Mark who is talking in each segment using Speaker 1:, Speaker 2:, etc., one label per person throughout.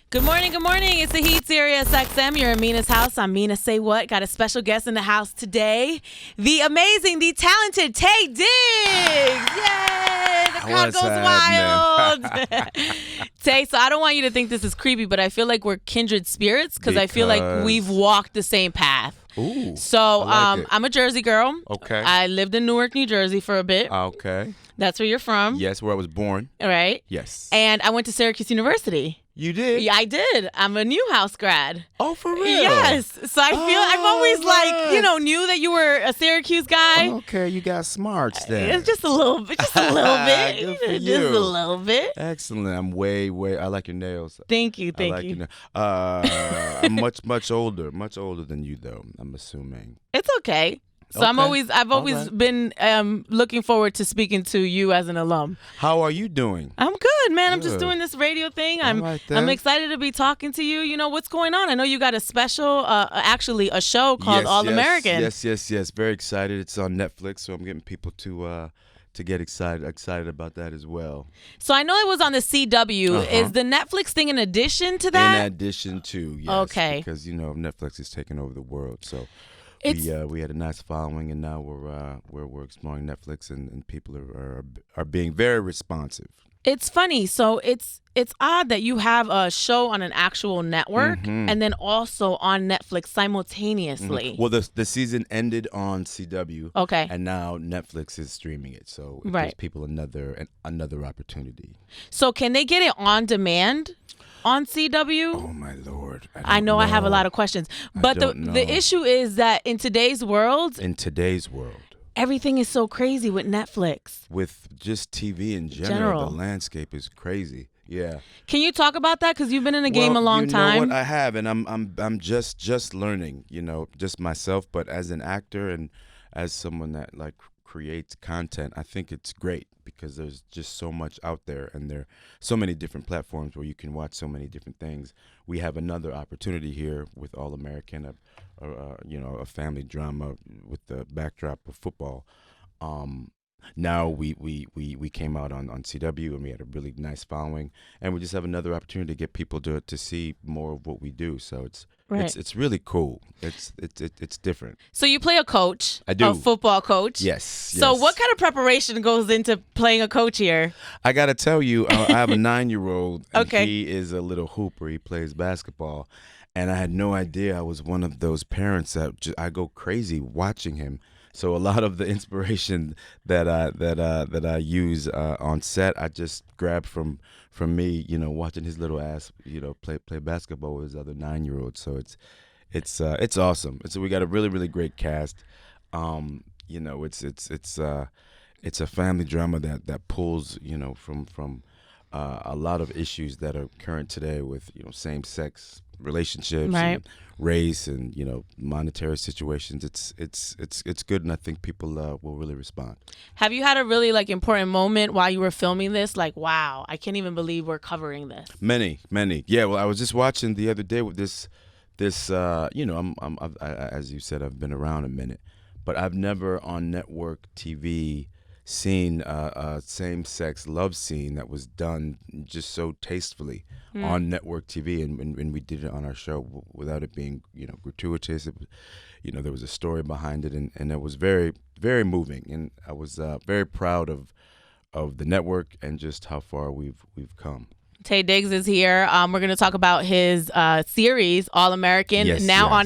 Speaker 1: Good morning, good morning. It's the Heat, SiriusXM. You're in Mina's house. I'm Mina SayWhat. Got a special guest in the house today. The amazing, the talented Taye Diggs. Yay! The crowd goes wild. Taye, so I don't want you to think this is creepy, but I feel like we're kindred spirits because I feel like we've walked the same path.
Speaker 2: Ooh,
Speaker 1: so
Speaker 2: like
Speaker 1: I'm a Jersey girl.
Speaker 2: Okay.
Speaker 1: I lived in Newark, New Jersey for a bit.
Speaker 2: Okay.
Speaker 1: That's where you're from.
Speaker 2: Yes, where I was born.
Speaker 1: All right.
Speaker 2: Yes.
Speaker 1: And I went to Syracuse University.
Speaker 2: You did?
Speaker 1: Yeah, I did. I'm a Newhouse grad.
Speaker 2: Oh, for real?
Speaker 1: Yes. So I feel I've always knew that you were a Syracuse guy.
Speaker 2: Okay, you got smarts then.
Speaker 1: It's just a little bit. Just a little bit.
Speaker 2: Good for
Speaker 1: Just
Speaker 2: you.
Speaker 1: a little bit.
Speaker 2: Excellent. I'm way. I like your nails.
Speaker 1: Thank you.
Speaker 2: I like your nails. I'm much older than you though. I'm assuming.
Speaker 1: It's okay. So
Speaker 2: Okay.
Speaker 1: I've always been looking forward to speaking to you as an alum.
Speaker 2: How are you doing?
Speaker 1: I'm good, man. I'm just
Speaker 2: Good.
Speaker 1: doing this radio thing.
Speaker 2: All right, then.
Speaker 1: I'm excited to be talking to you. You know, what's going on? I know you got a special, actually a show called All American.
Speaker 2: Yes. Very excited. It's on Netflix, so I'm getting people to get excited about that as well.
Speaker 1: So I know it was on the CW. Is the Netflix thing in addition to that?
Speaker 2: In addition to, yes.
Speaker 1: Okay.
Speaker 2: Because Netflix is taking over the world, so. We had a nice following, and now we're exploring Netflix, and people are being very responsive.
Speaker 1: It's funny. So it's odd that you have a show on an actual network and then also on Netflix simultaneously.
Speaker 2: Well, the season ended on CW.
Speaker 1: Okay.
Speaker 2: And now Netflix is streaming it, so it gives people another opportunity.
Speaker 1: So can they get it on demand on CW?
Speaker 2: Oh my Lord!
Speaker 1: I know I have a lot of questions, but the issue is that in today's world, everything is so crazy with Netflix.
Speaker 2: With just TV in general, the landscape is crazy. Yeah.
Speaker 1: Can you talk about that? Because you've been in the game a long time.
Speaker 2: You know what? I have, and I'm just learning. Just myself, but as an actor and as someone that creates content, I think it's great because there's just so much out there, and there are so many different platforms where you can watch so many different things. We have another opportunity here with All American, a family drama with the backdrop of football. Now we came out on CW, and we had a really nice following, and we just have another opportunity to get people to see more of what we do. So it's really cool. It's different.
Speaker 1: So you play a coach.
Speaker 2: I do.
Speaker 1: A football coach.
Speaker 2: Yes.
Speaker 1: So what kind of preparation goes into playing a coach here? I
Speaker 2: got to tell you, I have a 9-year-old, and
Speaker 1: okay.
Speaker 2: He is a little hooper. He plays basketball, and I had no idea I was one of those parents that I go crazy watching him. So a lot of the inspiration that I use on set, I just grab from me, watching his little ass, play basketball with his other 9-year-old. So it's awesome. So we got a really, really great cast. It's a family drama that pulls from a lot of issues that are current today with same-sex relationships, and race, and monetary situations. It's good, and I think people will really respond. Have you had a really important moment while you were filming this? Wow, I can't even believe we're covering this. Many. Yeah. Well, I was just watching the other day with this. As you said, I've been around a minute, but I've never on network TV seen a same-sex love scene that was done just so tastefully on network TV, and we did it on our show without it being gratuitous. There was a story behind it, and it was very, very moving, and I was very proud of the network and just how far we've come. Taye Diggs is here. We're going to talk about his series, All American, on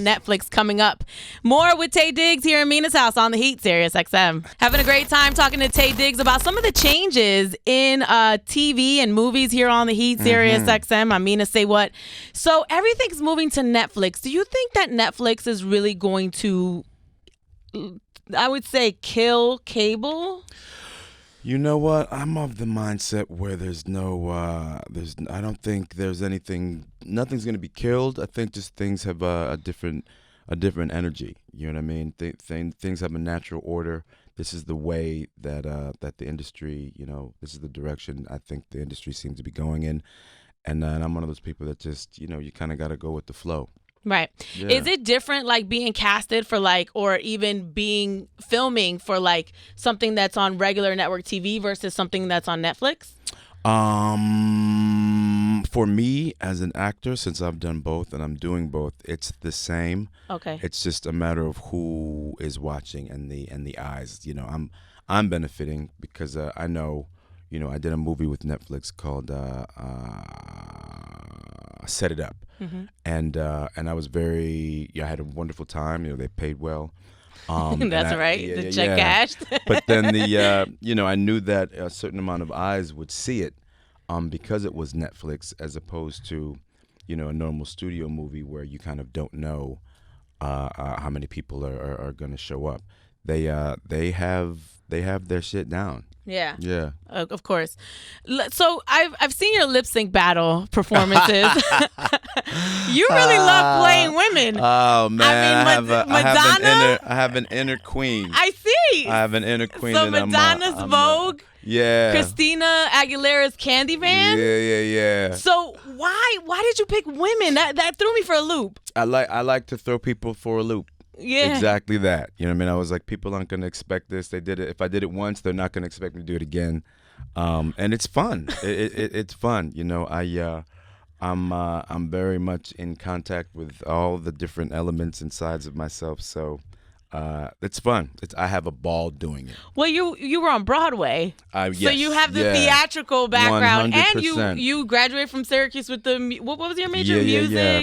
Speaker 2: Netflix, coming up. More with Taye Diggs here in Mina's house on the Heat, SiriusXM. Having a great time talking to Taye Diggs about some of the changes in TV and movies here on the Heat, SiriusXM. I'm Mina SayWhat. So everything's moving to Netflix. Do you think that Netflix is really going to, I would say, kill cable? You know what? I'm of the mindset where I don't think there's anything. Nothing's gonna be killed. I think just things have a different energy. You know what I mean? Things have a natural order. This is the way that the industry. This is the direction I think the industry seems to be going in, and I'm one of those people that just you kind of got to go with the flow. Right. Yeah. Is it different being casted for or even filming for something that's on regular network TV versus something that's on Netflix? For me as an actor, since I've done both and I'm doing both, it's the same.
Speaker 1: Okay.
Speaker 2: It's just a matter of who is watching and the eyes. I'm benefiting because I know, I did a movie with Netflix called Set It Up, and I was I had a wonderful time. They paid well.
Speaker 1: That's right.
Speaker 2: Yeah,
Speaker 1: the check cashed.
Speaker 2: But then I knew that a certain amount of eyes would see it, because it was Netflix, as opposed to, a normal studio movie where you kind of don't know how many people are going to show up. They have their shit down.
Speaker 1: Yeah.
Speaker 2: Yeah.
Speaker 1: Of course. So I've seen your lip sync battle performances. You really love playing women.
Speaker 2: Oh man,
Speaker 1: Madonna.
Speaker 2: I have an inner queen.
Speaker 1: I see.
Speaker 2: I have an inner queen.
Speaker 1: So
Speaker 2: that
Speaker 1: Madonna's
Speaker 2: I'm
Speaker 1: Vogue.
Speaker 2: Yeah.
Speaker 1: Christina Aguilera's Candyman.
Speaker 2: Yeah.
Speaker 1: So why did you pick women? That threw me for a loop.
Speaker 2: I like to throw people for a loop.
Speaker 1: Yeah.
Speaker 2: Exactly that. You know what I mean? I was like, people aren't going to expect this. They did it. If I did it once, they're not going to expect me to do it again. And it's fun. It's fun. I'm very much in contact with all the different elements and sides of myself. So it's fun. I have a ball doing it.
Speaker 1: Well, you were on Broadway,
Speaker 2: yes,
Speaker 1: so you have the theatrical background,
Speaker 2: 100%.
Speaker 1: and you graduated from Syracuse with what was your major?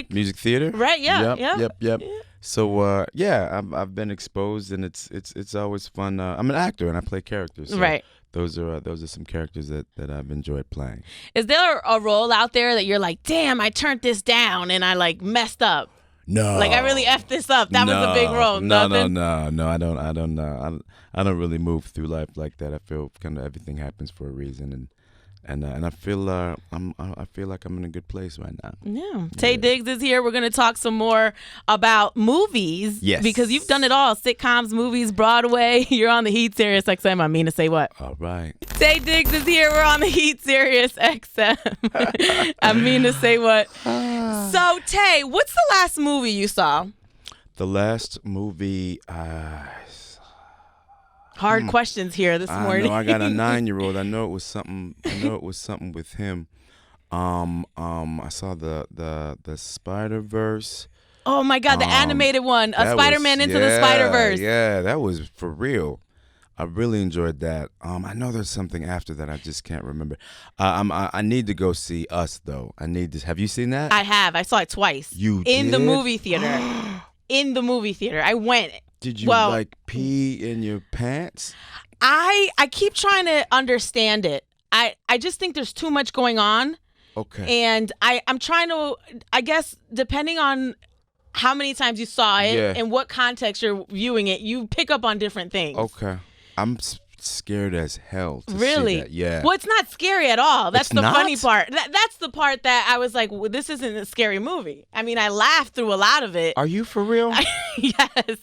Speaker 2: Music theater.
Speaker 1: Right. Yeah.
Speaker 2: Yep.
Speaker 1: Yeah.
Speaker 2: So I've been exposed, and it's always fun. I'm an actor, and I play characters. So
Speaker 1: right.
Speaker 2: Those are some characters that I've enjoyed playing.
Speaker 1: Is there a role out there that you're like, damn, I turned this down and I like messed up?
Speaker 2: No.
Speaker 1: Like I really effed this up. That was a big role.
Speaker 2: No. I don't really move through life like that. I feel kind of everything happens for a reason, and I feel I feel like I'm in a good place right now.
Speaker 1: Yeah. Taye Diggs is here. We're gonna talk some more about movies.
Speaker 2: Yes.
Speaker 1: Because you've done it all: sitcoms, movies, Broadway. You're on the Heat, SiriusXM. I'm Mina SayWhat.
Speaker 2: All right.
Speaker 1: Taye Diggs is here. We're on the Heat, SiriusXM. I'm Mina SayWhat. So Taye, what's the last movie you saw?
Speaker 2: The last movie.
Speaker 1: Hard questions here this morning.
Speaker 2: I know. I got a 9-year-old. I know it was something. With him. I saw the Spider-Verse.
Speaker 1: Oh my God, the animated one, Spider-Man Into the Spider-Verse.
Speaker 2: Yeah, that was for real. I really enjoyed that. I know there's something after that. I just can't remember. I need to go see Us though. Have you seen that?
Speaker 1: I have. I saw it twice.
Speaker 2: You
Speaker 1: in
Speaker 2: did?
Speaker 1: the movie theater. In the movie theater, I went.
Speaker 2: Did you like pee in your pants?
Speaker 1: I keep trying to understand it. I just think there's too much going on.
Speaker 2: Okay.
Speaker 1: And I'm trying to, I guess, depending on how many times you saw it and what context you're viewing it, you pick up on different things.
Speaker 2: Okay. I'm scared as hell to
Speaker 1: really?
Speaker 2: see that. Yeah.
Speaker 1: Well, it's not scary at all. That's the
Speaker 2: not?
Speaker 1: funny part. That's the part that I was like, well, this isn't a scary movie. I mean, I laughed through a lot of it.
Speaker 2: Are you for real?
Speaker 1: Yes.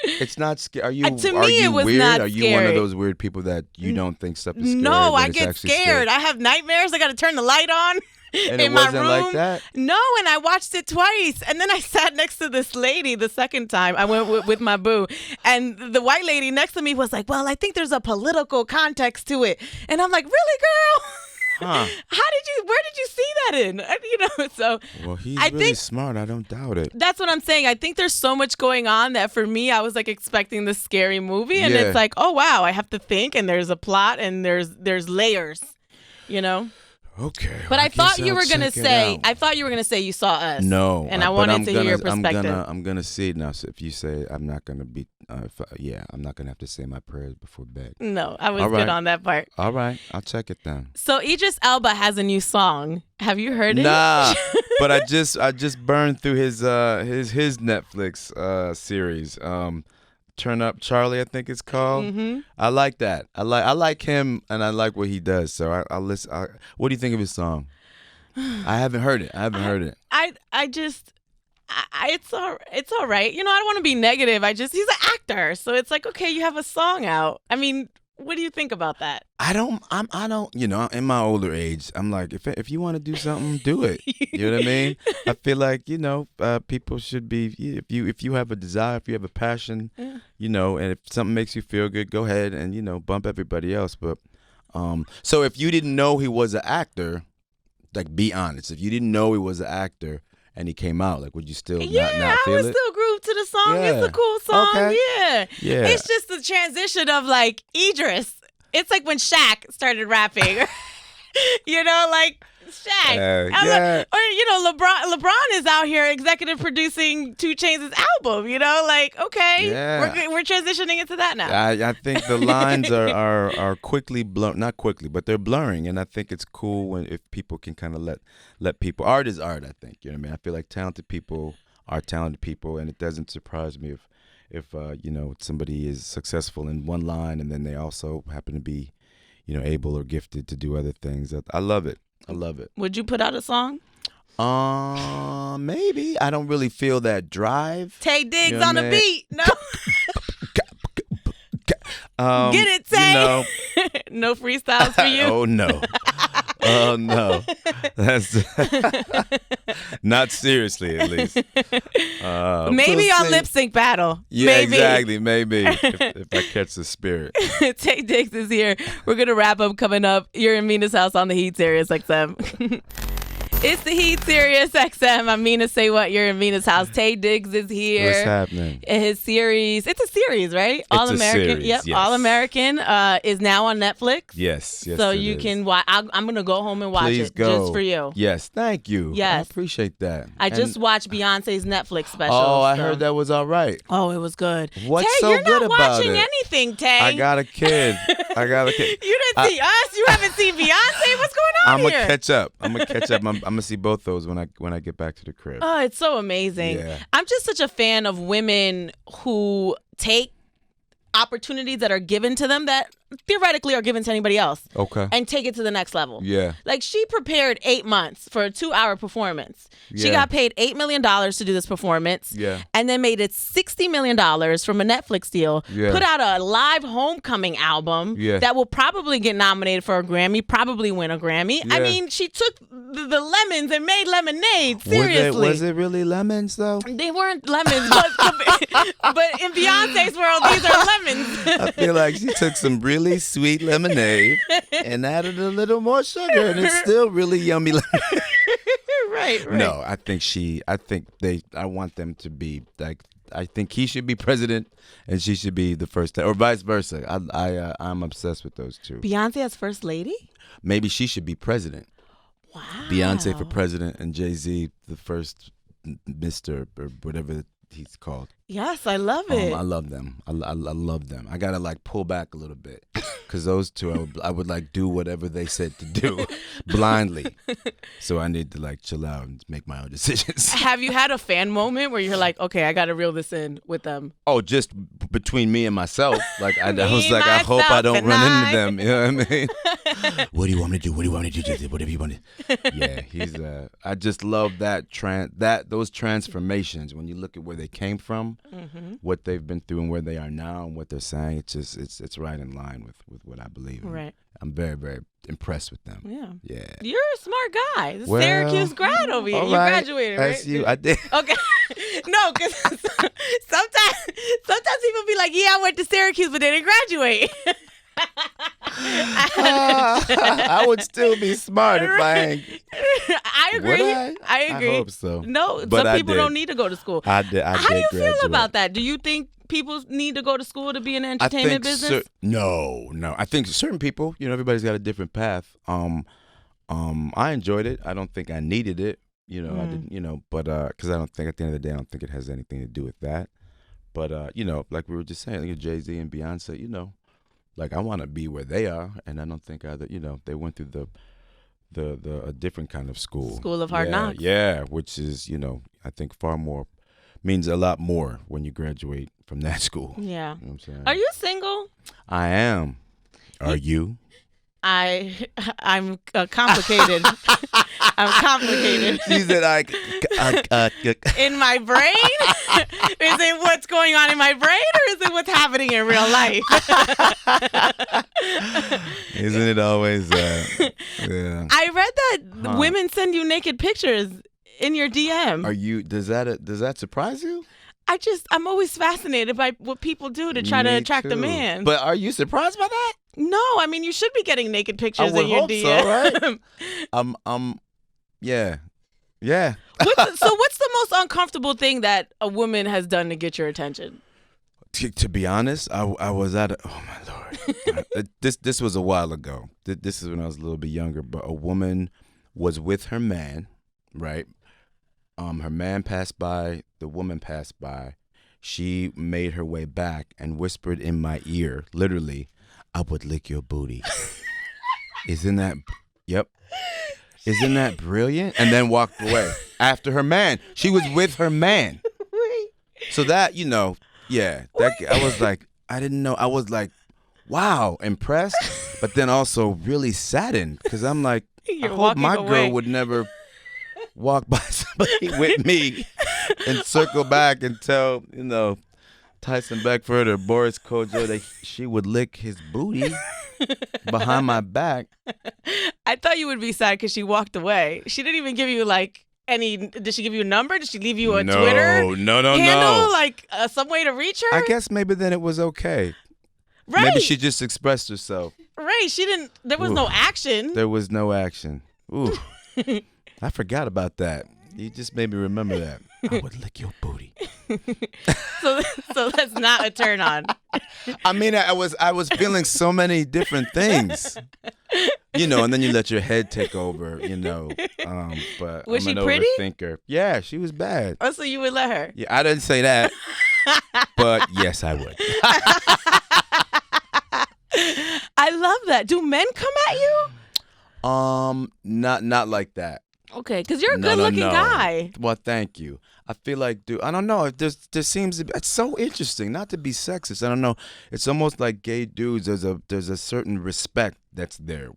Speaker 2: It's not scary. Are you?
Speaker 1: To me,
Speaker 2: are you
Speaker 1: it was
Speaker 2: weird?
Speaker 1: not
Speaker 2: Are you
Speaker 1: scary.
Speaker 2: one of those weird people that you don't think stuff is scary?
Speaker 1: No,
Speaker 2: but
Speaker 1: I
Speaker 2: it's
Speaker 1: get
Speaker 2: actually
Speaker 1: scared.
Speaker 2: scary?
Speaker 1: I have nightmares. I got to turn the light on.
Speaker 2: And
Speaker 1: in
Speaker 2: it
Speaker 1: my
Speaker 2: wasn't
Speaker 1: room.
Speaker 2: like that?
Speaker 1: No, and I watched it twice. And then I sat next to this lady the second time. I went with my boo. And the white lady next to me was like, well, I think there's a political context to it. And I'm like, really, girl?
Speaker 2: Huh.
Speaker 1: Where did you see that in? So
Speaker 2: well, he's
Speaker 1: I
Speaker 2: really
Speaker 1: think
Speaker 2: smart. I don't doubt it.
Speaker 1: that's what I'm saying. I think there's so much going on that for me, I was like expecting this scary movie. And it's like, oh, wow, I have to think. And there's a plot and there's layers,
Speaker 2: Okay.
Speaker 1: But I thought you were gonna say you saw Us.
Speaker 2: No.
Speaker 1: And I wanted to hear your perspective.
Speaker 2: I'm gonna see it now. So if you say I'm not gonna be, I'm not gonna have to say my prayers before bed.
Speaker 1: No, I was
Speaker 2: All right.
Speaker 1: good on that part.
Speaker 2: All right, I'll check it then.
Speaker 1: So Idris Elba has a new song. Have you heard it?
Speaker 2: Nah, but I just burned through his Netflix series. Turn Up Charlie, I think it's called.
Speaker 1: Mm-hmm.
Speaker 2: I like that. I like him, and I like what he does. So I'll listen. What do you think of his song? I haven't heard it.
Speaker 1: It's all right. I don't want to be negative. He's an actor, so it's like, okay, you have a song out. I mean, what do you think about that?
Speaker 2: I don't. In my older age, I'm like, if you want to do something, do it. You know what I mean? I feel like people should be. If you have a desire, if you have a passion, and if something makes you feel good, go ahead and bump everybody else. But so if you didn't know he was an actor, Like, be honest. If you didn't know he was an actor and he came out, like, would you still not feel it?
Speaker 1: I would still groove to the song.
Speaker 2: Yeah.
Speaker 1: It's a cool song.
Speaker 2: Okay.
Speaker 1: Yeah. It's just the transition of like Idris. It's like when Shaq started rapping. You know, like Shaq. LeBron is out here executive producing 2 Chainz' album. You know, like, okay, we're transitioning into that now.
Speaker 2: I think the lines are quickly not quickly, but they're blurring, and I think it's cool if people can kind of let people. Art is art. I think, you know what I mean. I feel like talented people are talented people, and it doesn't surprise me if somebody is successful in one line and then they also happen to be, able or gifted to do other things. I love it.
Speaker 1: Would you put out a song?
Speaker 2: Maybe. I don't really feel that drive.
Speaker 1: Taye Diggs on the beat. No. Get it, Taye. No freestyles for you.
Speaker 2: Oh no. Oh no. That's not seriously, at least.
Speaker 1: Maybe on Lip Sync Battle.
Speaker 2: Yeah,
Speaker 1: maybe.
Speaker 2: Exactly. Maybe if I catch the spirit.
Speaker 1: Taye Diggs is here. We're gonna wrap up coming up. You're in Mina's house on the Heat, SiriusXM. It's the Heat, SiriusXM. I'm Mina SayWhat. You're in Mina's house. Taye Diggs is here.
Speaker 2: What's happening?
Speaker 1: His series. It's a series, right? All American.
Speaker 2: Series,
Speaker 1: yep.
Speaker 2: Yes.
Speaker 1: All American is now on Netflix.
Speaker 2: Yes.
Speaker 1: So you can watch. I'm gonna go home and watch
Speaker 2: Please
Speaker 1: it
Speaker 2: go.
Speaker 1: just for you.
Speaker 2: Yes. Thank you.
Speaker 1: Yes.
Speaker 2: I appreciate that.
Speaker 1: I just watched Beyonce's Netflix special.
Speaker 2: Oh, I heard that was all right.
Speaker 1: Oh, it was good.
Speaker 2: What's
Speaker 1: Taye,
Speaker 2: so
Speaker 1: you're
Speaker 2: good
Speaker 1: not
Speaker 2: about
Speaker 1: watching
Speaker 2: it?
Speaker 1: anything, Taye.
Speaker 2: I got a kid.
Speaker 1: You didn't see us. You haven't seen Beyonce. What's going on here?
Speaker 2: I'm gonna catch up. I'm gonna see both those when I get back to the crib.
Speaker 1: Oh, it's so amazing.
Speaker 2: Yeah.
Speaker 1: I'm just such a fan of women who take opportunities that are given to them that theoretically are given to anybody else.
Speaker 2: Okay.
Speaker 1: And take it to the next level.
Speaker 2: Yeah.
Speaker 1: Like, she prepared 8 months for a 2-hour performance. She
Speaker 2: Yeah.
Speaker 1: got paid $8 million to do this performance.
Speaker 2: Yeah.
Speaker 1: And then made it $60 million from a Netflix deal.
Speaker 2: Yeah.
Speaker 1: Put out a live homecoming album that will probably get nominated for a Grammy, probably win a Grammy.
Speaker 2: Yeah.
Speaker 1: I mean, she took the lemons and made lemonade. Seriously.
Speaker 2: Was it really lemons, though?
Speaker 1: They weren't lemons, but in Beyonce's world, these are lemons.
Speaker 2: I feel like she took some really sweet lemonade and added a little more sugar, and it's still really yummy lemonade.
Speaker 1: Right.
Speaker 2: No, I want them to be like, I think he should be president and she should be the first, or vice versa. I'm obsessed with those two.
Speaker 1: Beyonce as first lady?
Speaker 2: Maybe she should be president.
Speaker 1: Wow.
Speaker 2: Beyonce for president and Jay Z the first Mr. or whatever he's called.
Speaker 1: Yes, I love it.
Speaker 2: I love them. I love them. I gotta like pull back a little bit because those two, I would like do whatever they said to do blindly. So I need to like chill out and make my own decisions.
Speaker 1: Have you had a fan moment where you're like, okay, I gotta reel this in with them?
Speaker 2: Oh, just between me and myself. Like I was like, I hope I don't run into them. You know what I mean? What do you want me to do? What do you want me to do? Whatever you want to. Yeah, he's. I just love those transformations when you look at where they came from, what they've been through, and where they are now, and what they're saying. It's just it's right in line with what I believe in.
Speaker 1: Right.
Speaker 2: I'm very, very impressed with them.
Speaker 1: Yeah.
Speaker 2: Yeah.
Speaker 1: You're a smart guy. This Syracuse grad over here. You
Speaker 2: right.
Speaker 1: graduated, right?
Speaker 2: That's you. I did.
Speaker 1: Okay. No, because sometimes people be like, yeah, I went to Syracuse, but they didn't graduate.
Speaker 2: I would still be smart if I ain't.
Speaker 1: I agree.
Speaker 2: Would I
Speaker 1: agree.
Speaker 2: I hope so.
Speaker 1: No,
Speaker 2: but
Speaker 1: some people don't need to go to school.
Speaker 2: I did.
Speaker 1: How do you feel about that? Do you think people need to go to school to be in the entertainment business?
Speaker 2: No. I think certain people, everybody's got a different path. I enjoyed it. I don't think I needed it. I didn't, but because I don't think at the end of the day, I don't think it has anything to do with that. But like we were just saying, like Jay Z and Beyonce, like I want to be where they are, and I don't think either. They went through the a different kind of school.
Speaker 1: School of hard knocks.
Speaker 2: Yeah, which is I think means a lot more when you graduate from that school.
Speaker 1: Yeah.
Speaker 2: You know what I'm saying?
Speaker 1: Are you single?
Speaker 2: I am. Are you?
Speaker 1: I'm complicated. I'm complicated.
Speaker 2: She said,
Speaker 1: in my brain? Is it what's going on in my brain, or is it what's happening in real life?
Speaker 2: Isn't it always that? Yeah.
Speaker 1: I read that women send you naked pictures in your DM.
Speaker 2: Does that surprise you?
Speaker 1: I'm always fascinated by what people do to try to attract a man.
Speaker 2: But are you surprised by that?
Speaker 1: No, I mean, you should be getting naked pictures
Speaker 2: I would
Speaker 1: in your
Speaker 2: hope
Speaker 1: DM.
Speaker 2: So, right? Yeah.
Speaker 1: So what's the most uncomfortable thing that a woman has done to get your attention?
Speaker 2: To be honest, I was at oh my Lord. This was a while ago. This is when I was a little bit younger, but a woman was with her man, right? Her man passed by, the woman passed by. She made her way back and whispered in my ear, literally, "I would lick your booty." Isn't that brilliant? And then walked away after her man. She was with her man. So that, yeah, I was like, I didn't know. I was like, wow, impressed, but then also really saddened because I'm like, I hope my girl would never walk by somebody with me and circle back and tell, Tyson Beckford or Boris Kodjoe that she would lick his booty behind my back.
Speaker 1: I thought you would be sad because she walked away. She didn't even give you did she give you a number? Did she leave you a Twitter handle? Like some way to reach her?
Speaker 2: I guess maybe then it was okay.
Speaker 1: Right.
Speaker 2: Maybe she just expressed herself.
Speaker 1: Right. There was no action.
Speaker 2: There was no action. Ooh. I forgot about that. You just made me remember that. I would lick your booty.
Speaker 1: So that's not a turn on.
Speaker 2: I mean, I was feeling so many different things. And then you let your head take over, but
Speaker 1: was
Speaker 2: I'm an
Speaker 1: she pretty?
Speaker 2: overthinker. Yeah, she was bad.
Speaker 1: Oh, so you would let her?
Speaker 2: Yeah, I didn't say that. But yes, I would.
Speaker 1: I love that. Do men come at you?
Speaker 2: Not like that.
Speaker 1: Okay, because you're a good-looking guy.
Speaker 2: Well, thank you. I feel like, dude, I don't know. There seems to be. It's so interesting. Not to be sexist. I don't know. It's almost like gay dudes. There's a certain respect that's there,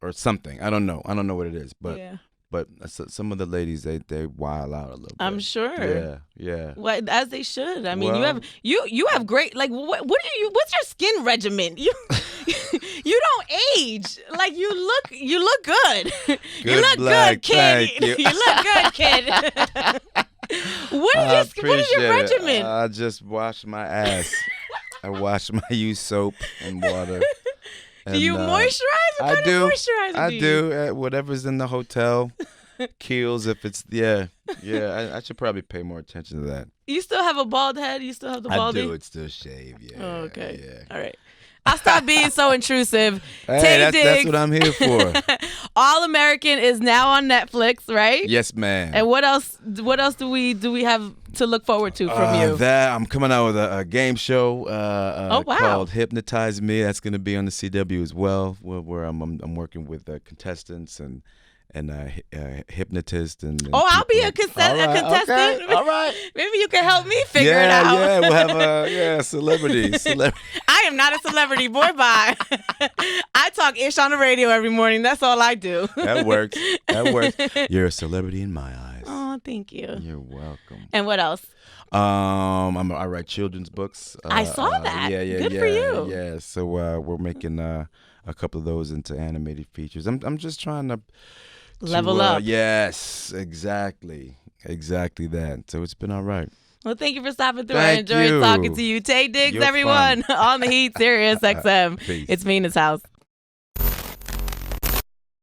Speaker 2: or something. I don't know. I don't know what it is, but
Speaker 1: yeah.
Speaker 2: But some of the ladies they wild out a little bit.
Speaker 1: I'm sure.
Speaker 2: Yeah.
Speaker 1: Well, as they should. I mean, you have great what's your skin regimen? You don't age. Like you look good. You look good, kid.
Speaker 2: Thank you.
Speaker 1: You look good, kid. What is your regimen?
Speaker 2: I just wash my ass. I use soap and water.
Speaker 1: Do you moisturize? What kind of moisturizer
Speaker 2: I
Speaker 1: do you
Speaker 2: do. Whatever's in the hotel. Kiehl's, if it's, yeah. I should probably pay more attention to that.
Speaker 1: You still have a bald head? You still have the balding?
Speaker 2: I do. It's still shaved, yeah.
Speaker 1: Oh, okay.
Speaker 2: Yeah.
Speaker 1: All right. I'll stop being so intrusive.
Speaker 2: Hey, that's what I'm here for.
Speaker 1: All American is now on Netflix, right?
Speaker 2: Yes, ma'am.
Speaker 1: And what else do we have to look forward to from you?
Speaker 2: I'm coming out with a game show called Hypnotize Me. That's going to be on the CW as well, where I'm working with contestants and hypnotist and
Speaker 1: I'll be a contestant.
Speaker 2: Okay. All right.
Speaker 1: Maybe you can help me figure it out.
Speaker 2: Yeah, we'll have a celebrity.
Speaker 1: I am not a celebrity, boy. Bye. I talk ish on the radio every morning. That's all I do.
Speaker 2: That works. You're a celebrity in my eyes.
Speaker 1: Oh, thank you.
Speaker 2: You're welcome.
Speaker 1: And what else?
Speaker 2: I write children's books.
Speaker 1: I saw that.
Speaker 2: Yeah.
Speaker 1: Good for you.
Speaker 2: Yeah. So we're making a couple of those into animated features. I'm just trying to
Speaker 1: level up.
Speaker 2: Yes, exactly that. So it's been all right.
Speaker 1: Well, thank you for stopping through.
Speaker 2: Thank
Speaker 1: I enjoyed
Speaker 2: you.
Speaker 1: talking to you. Taye Diggs,
Speaker 2: You're
Speaker 1: everyone,
Speaker 2: fun.
Speaker 1: on the Heat, SiriusXM.
Speaker 2: Peace.
Speaker 1: It's Mina's house.